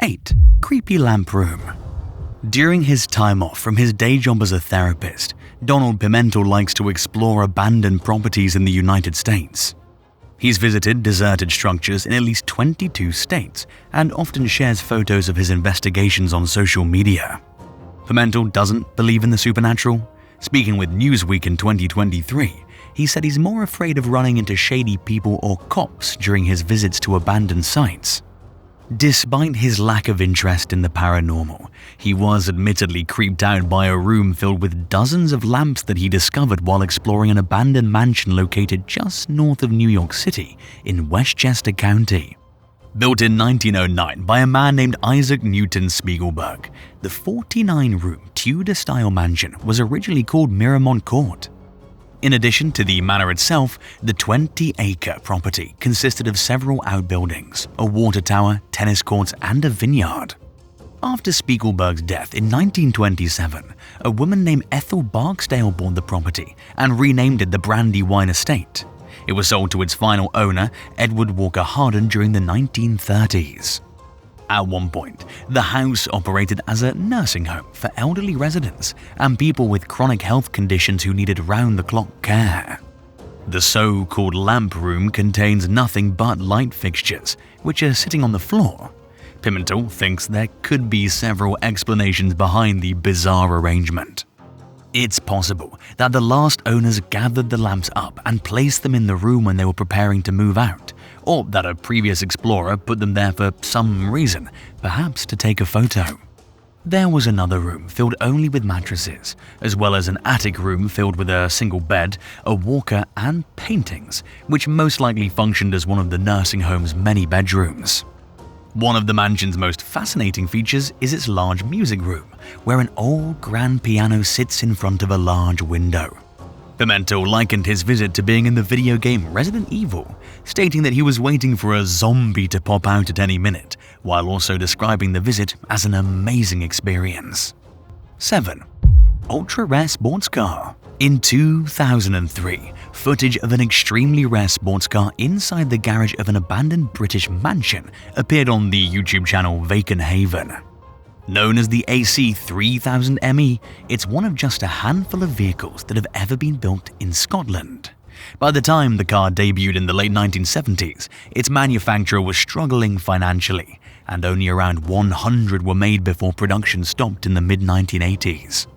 8. Creepy lamp room. During his time off from his day job as a therapist, Donald Pimentel likes to explore abandoned properties in the United States. He's visited deserted structures in at least 22 states and often shares photos of his investigations on social media. Pimentel doesn't believe in the supernatural. Speaking with Newsweek in 2023, he said he's more afraid of running into shady people or cops during his visits to abandoned sites. Despite his lack of interest in the paranormal, he was admittedly creeped out by a room filled with dozens of lamps that he discovered while exploring an abandoned mansion located just north of New York City in Westchester County. Built in 1909 by a man named Isaac Newton Spiegelberg, the 49-room Tudor-style mansion was originally called Miramont Court. In addition to the manor itself, the 20-acre property consisted of several outbuildings, a water tower, tennis courts, and a vineyard. After Spiegelberg's death in 1927, a woman named Ethel Barksdale bought the property and renamed it the Brandywine Estate. It was sold to its final owner, Edward Walker Hardin, during the 1930s. At one point, the house operated as a nursing home for elderly residents and people with chronic health conditions who needed round-the-clock care. The so-called lamp room contains nothing but light fixtures, which are sitting on the floor. Pimentel thinks there could be several explanations behind the bizarre arrangement. It's possible that the last owners gathered the lamps up and placed them in the room when they were preparing to move out, or that a previous explorer put them there for some reason, perhaps to take a photo. There was another room filled only with mattresses, as well as an attic room filled with a single bed, a walker, and paintings, which most likely functioned as one of the nursing home's many bedrooms. One of the mansion's most fascinating features is its large music room, where an old grand piano sits in front of a large window. Pimentel likened his visit to being in the video game Resident Evil, stating that he was waiting for a zombie to pop out at any minute, while also describing the visit as an amazing experience. 7. Ultra-rare sports car. In 2003, footage of an extremely rare sports car inside the garage of an abandoned British mansion appeared on the YouTube channel Vacant Haven. Known as the AC3000ME, it's one of just a handful of vehicles that have ever been built in Scotland. By the time the car debuted in the late 1970s, its manufacturer was struggling financially, and only around 100 were made before production stopped in the mid-1980s.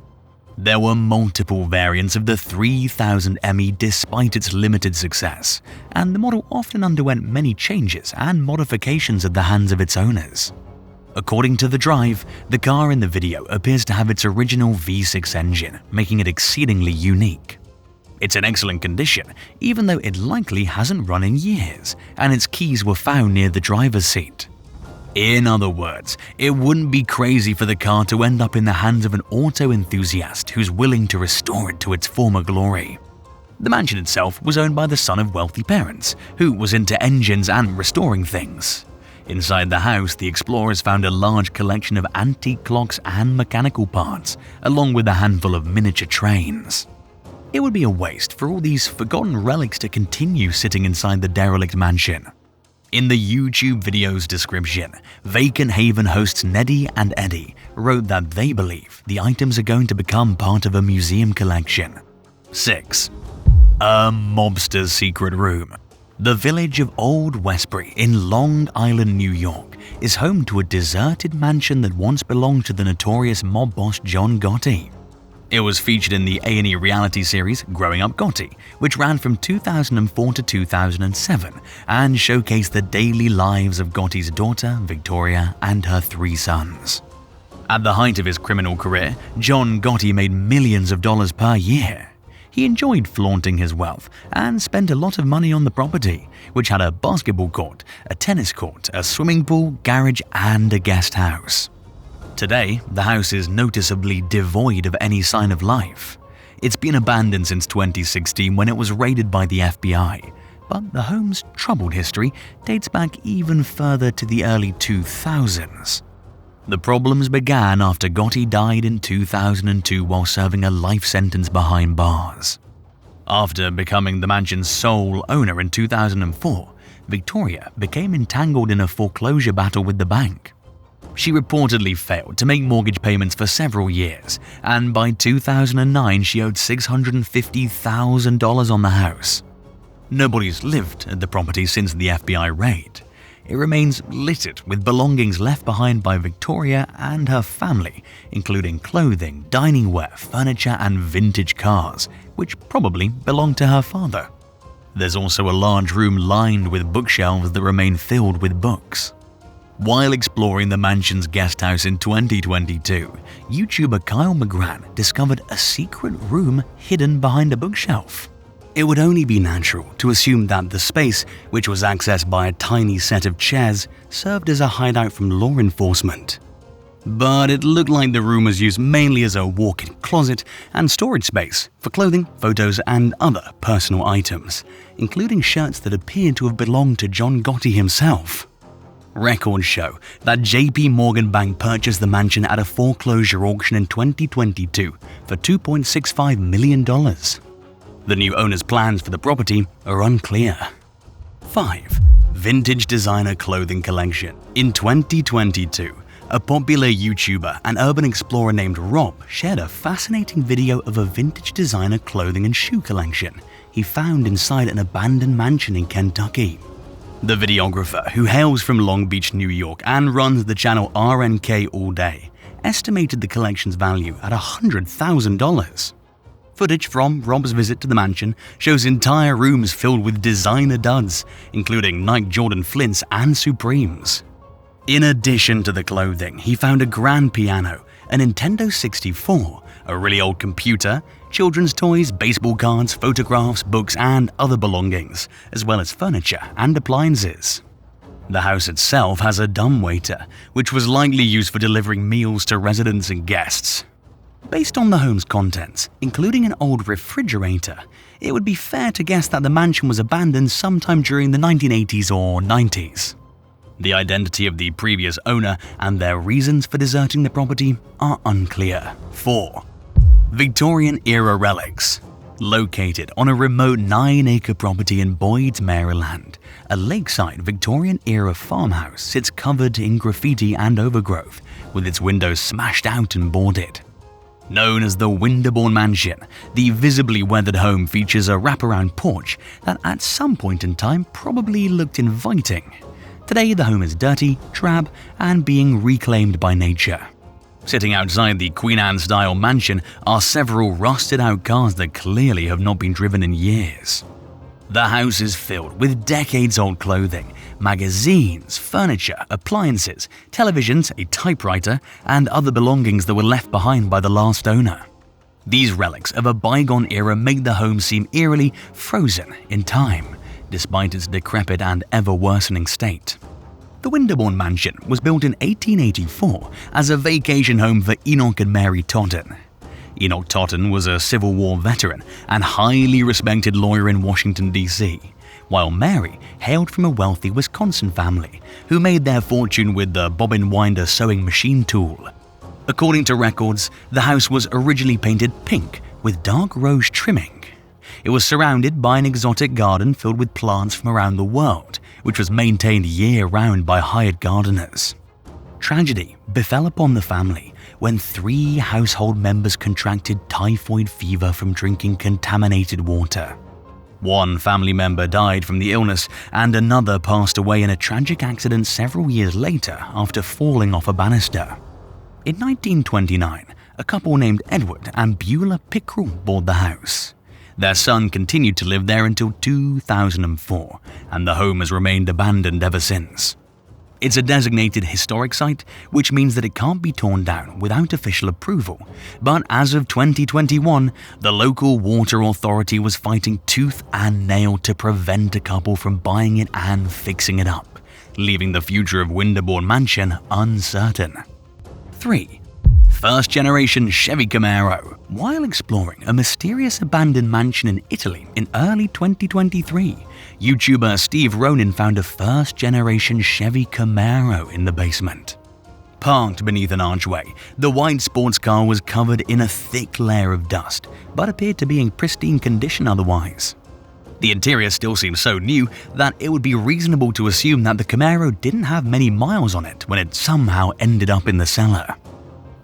There were multiple variants of the 3000ME despite its limited success, and the model often underwent many changes and modifications at the hands of its owners. According to The Drive, the car in the video appears to have its original V6 engine, making it exceedingly unique. It's in excellent condition, even though it likely hasn't run in years, and its keys were found near the driver's seat. In other words, it wouldn't be crazy for the car to end up in the hands of an auto enthusiast who's willing to restore it to its former glory. The mansion itself was owned by the son of wealthy parents, who was into engines and restoring things. Inside the house, the explorers found a large collection of antique clocks and mechanical parts, along with a handful of miniature trains. It would be a waste for all these forgotten relics to continue sitting inside the derelict mansion. In the YouTube video's description, Vacant Haven hosts Neddy and Eddie wrote that they believe the items are going to become part of a museum collection. 6. A mobster's secret room. The village of Old Westbury in Long Island, New York, is home to a deserted mansion that once belonged to the notorious mob boss John Gotti. It was featured in the A&E reality series Growing Up Gotti, which ran from 2004 to 2007 and showcased the daily lives of Gotti's daughter, Victoria, and her 3 sons. At the height of his criminal career, John Gotti made millions of dollars per year. He enjoyed flaunting his wealth and spent a lot of money on the property, which had a basketball court, a tennis court, a swimming pool, garage, and a guest house. Today, the house is noticeably devoid of any sign of life. It's been abandoned since 2016 when it was raided by the FBI, but the home's troubled history dates back even further to the early 2000s. The problems began after Gotti died in 2002 while serving a life sentence behind bars. After becoming the mansion's sole owner in 2004, Victoria became entangled in a foreclosure battle with the bank. She reportedly failed to make mortgage payments for several years, and by 2009 she owed $650,000 on the house. Nobody's lived at the property since the FBI raid. It remains littered with belongings left behind by Victoria and her family, including clothing, dining wear, furniture, and vintage cars, which probably belonged to her father. There's also a large room lined with bookshelves that remain filled with books. While exploring the mansion's guest house in 2022, YouTuber Kyle McGran discovered a secret room hidden behind a bookshelf. It would only be natural to assume that the space, which was accessed by a tiny set of chairs, served as a hideout from law enforcement. But it looked like the room was used mainly as a walk-in closet and storage space for clothing, photos, and other personal items, including shirts that appeared to have belonged to John Gotti himself. Records show that JP Morgan Bank purchased the mansion at a foreclosure auction in 2022 for $2.65 million. The new owner's plans for the property are unclear. 5. Vintage designer clothing collection. In 2022, a popular YouTuber and urban explorer named Rob shared a fascinating video of a vintage designer clothing and shoe collection he found inside an abandoned mansion in Kentucky. The videographer, who hails from Long Beach, New York and runs the channel RNK All Day, estimated the collection's value at $100,000. Footage from Rob's visit to the mansion shows entire rooms filled with designer duds, including Nike Jordan Flints and Supremes. In addition to the clothing, he found a grand piano, a Nintendo 64, a really old computer, children's toys, baseball cards, photographs, books, and other belongings, as well as furniture and appliances. The house itself has a dumbwaiter, which was likely used for delivering meals to residents and guests. Based on the home's contents, including an old refrigerator, it would be fair to guess that the mansion was abandoned sometime during the 1980s or 90s. The identity of the previous owner and their reasons for deserting the property are unclear. 4. Victorian-era relics. Located on a remote 9-acre property in Boyd, Maryland, a lakeside Victorian-era farmhouse sits covered in graffiti and overgrowth, with its windows smashed out and boarded. Known as the Winterbourne Mansion, the visibly weathered home features a wraparound porch that at some point in time probably looked inviting. Today, the home is dirty, drab, and being reclaimed by nature. Sitting outside the Queen Anne-style mansion are several rusted-out cars that clearly have not been driven in years. The house is filled with decades-old clothing, magazines, furniture, appliances, televisions, a typewriter, and other belongings that were left behind by the last owner. These relics of a bygone era make the home seem eerily frozen in time, despite its decrepit and ever-worsening state. The Winterbourne Mansion was built in 1884 as a vacation home for Enoch and Mary Totten. Enoch Totten was a Civil War veteran and highly respected lawyer in Washington, D.C., while Mary hailed from a wealthy Wisconsin family who made their fortune with the bobbin winder sewing machine tool. According to records, the house was originally painted pink with dark rose trimming. It was surrounded by an exotic garden filled with plants from around the world, which was maintained year-round by hired gardeners. Tragedy befell upon the family when 3 household members contracted typhoid fever from drinking contaminated water. One family member died from the illness, and another passed away in a tragic accident several years later after falling off a banister. In 1929, a couple named Edward and Beulah Pickrell bought the house. Their son continued to live there until 2004, and the home has remained abandoned ever since. It's a designated historic site, which means that it can't be torn down without official approval. But as of 2021, the local water authority was fighting tooth and nail to prevent a couple from buying it and fixing it up, leaving the future of Winterbourne Mansion uncertain. 3. First-generation Chevy Camaro. While exploring a mysterious abandoned mansion in Italy in early 2023, YouTuber Steve Ronin found a first-generation Chevy Camaro in the basement. Parked beneath an archway, the white sports car was covered in a thick layer of dust, but appeared to be in pristine condition otherwise. The interior still seems so new that it would be reasonable to assume that the Camaro didn't have many miles on it when it somehow ended up in the cellar.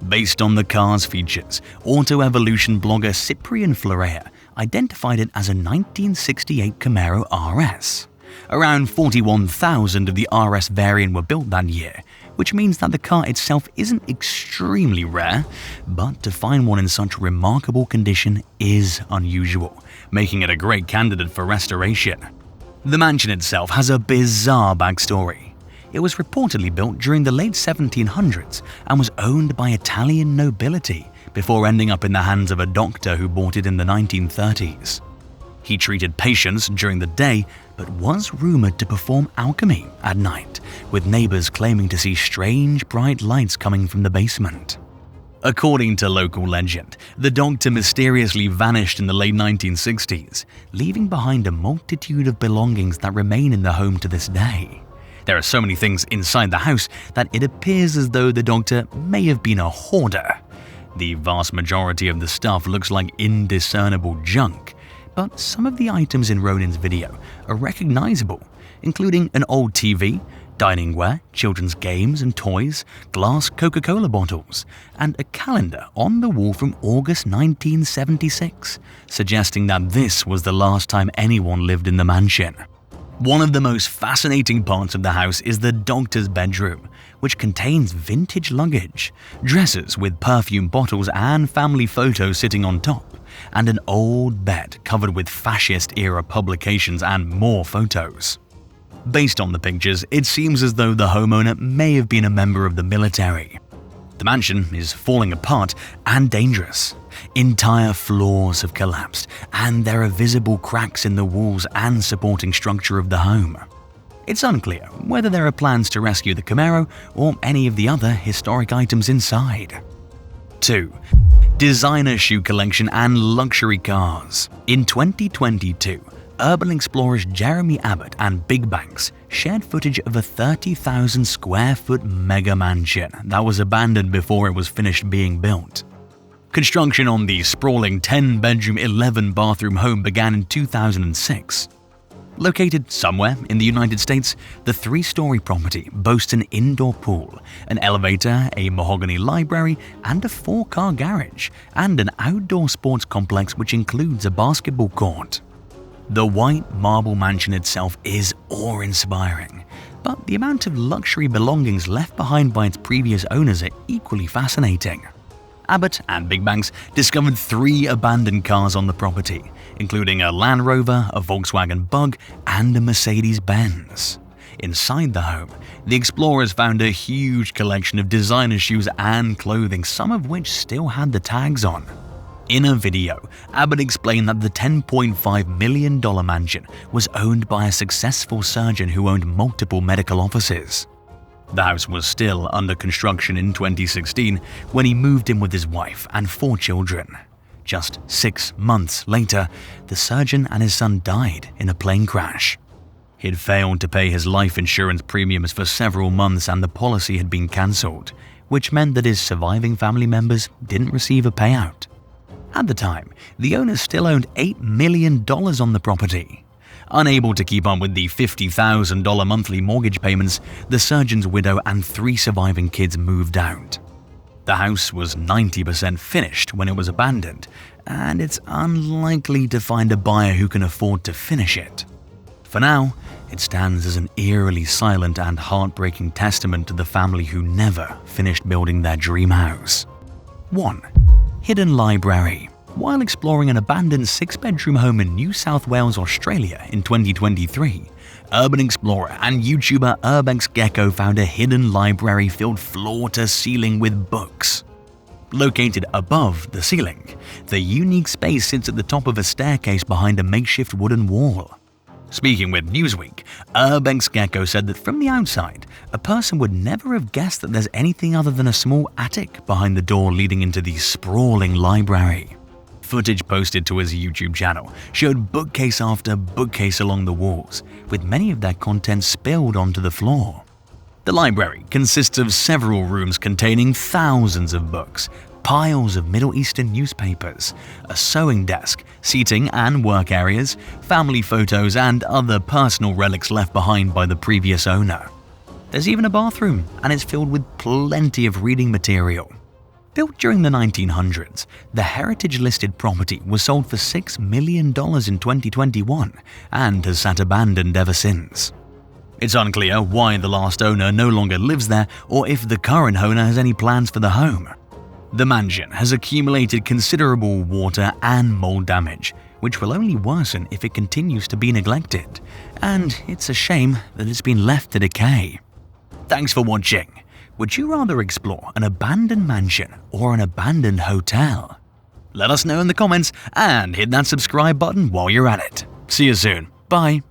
Based on the car's features, auto evolution blogger Cyprian Florea identified it as a 1968 Camaro RS. Around 41,000 of the RS variant were built that year, which means that the car itself isn't extremely rare, but to find one in such remarkable condition is unusual, making it a great candidate for restoration. The mansion itself has a bizarre backstory. It was reportedly built during the late 1700s and was owned by Italian nobility before ending up in the hands of a doctor who bought it in the 1930s. He treated patients during the day, but was rumored to perform alchemy at night, with neighbors claiming to see strange bright lights coming from the basement. According to local legend, the doctor mysteriously vanished in the late 1960s, leaving behind a multitude of belongings that remain in the home to this day. There are so many things inside the house that it appears as though the doctor may have been a hoarder. The vast majority of the stuff looks like indiscernible junk, but some of the items in Ronin's video are recognizable, including an old TV, dining ware, children's games and toys, glass Coca-Cola bottles, and a calendar on the wall from August 1976, suggesting that this was the last time anyone lived in the mansion. One of the most fascinating parts of the house is the doctor's bedroom, which contains vintage luggage, dressers with perfume bottles and family photos sitting on top, and an old bed covered with fascist-era publications and more photos. Based on the pictures, it seems as though the homeowner may have been a member of the military. The mansion is falling apart and dangerous. Entire floors have collapsed, and there are visible cracks in the walls and supporting structure of the home. It's unclear whether there are plans to rescue the Camaro or any of the other historic items inside. 2. Designer shoe collection and luxury cars. In 2022, urban explorers Jeremy Abbott and Big Banks shared footage of a 30,000 square foot mega mansion that was abandoned before it was finished being built. Construction on the sprawling 10-bedroom, 11-bathroom home began in 2006. Located somewhere in the United States, the 3-story property boasts an indoor pool, an elevator, a mahogany library, and a 4-car garage, and an outdoor sports complex which includes a basketball court. The white marble mansion itself is awe-inspiring, but the amount of luxury belongings left behind by its previous owners are equally fascinating. Abbott and Big Banks discovered 3 abandoned cars on the property, including a Land Rover, a Volkswagen Bug, and a Mercedes-Benz. Inside the home, the explorers found a huge collection of designer shoes and clothing, some of which still had the tags on. In a video, Abbott explained that the $10.5 million mansion was owned by a successful surgeon who owned multiple medical offices. The house was still under construction in 2016 when he moved in with his wife and 4 children. Just 6 months later, the surgeon and his son died in a plane crash. He had failed to pay his life insurance premiums for several months and the policy had been cancelled, which meant that his surviving family members didn't receive a payout. At the time, the owners still owned $8 million on the property. Unable to keep up with the $50,000 monthly mortgage payments, the surgeon's widow and 3 surviving kids moved out. The house was 90% finished when it was abandoned, and it's unlikely to find a buyer who can afford to finish it. For now, it stands as an eerily silent and heartbreaking testament to the family who never finished building their dream house. 1. Hidden library. While exploring an abandoned 6-bedroom home in New South Wales, Australia in 2023, urban explorer and YouTuber Urbex Gecko found a hidden library filled floor to ceiling with books. Located above the ceiling, the unique space sits at the top of a staircase behind a makeshift wooden wall. Speaking with Newsweek, Urbex Gecko said that from the outside, a person would never have guessed that there's anything other than a small attic behind the door leading into the sprawling library. Footage posted to his YouTube channel showed bookcase after bookcase along the walls, with many of their contents spilled onto the floor. The library consists of several rooms containing thousands of books, piles of Middle Eastern newspapers, a sewing desk, seating and work areas, family photos, and other personal relics left behind by the previous owner. There's even a bathroom, and it's filled with plenty of reading material. Built during the 1900s, the heritage-listed property was sold for $6 million in 2021 and has sat abandoned ever since. It's unclear why the last owner no longer lives there or if the current owner has any plans for the home. The mansion has accumulated considerable water and mold damage, which will only worsen if it continues to be neglected, and it's a shame that it's been left to decay. Thanks for watching. Would you rather explore an abandoned mansion or an abandoned hotel? Let us know in the comments and hit that subscribe button while you're at it. See you soon. Bye.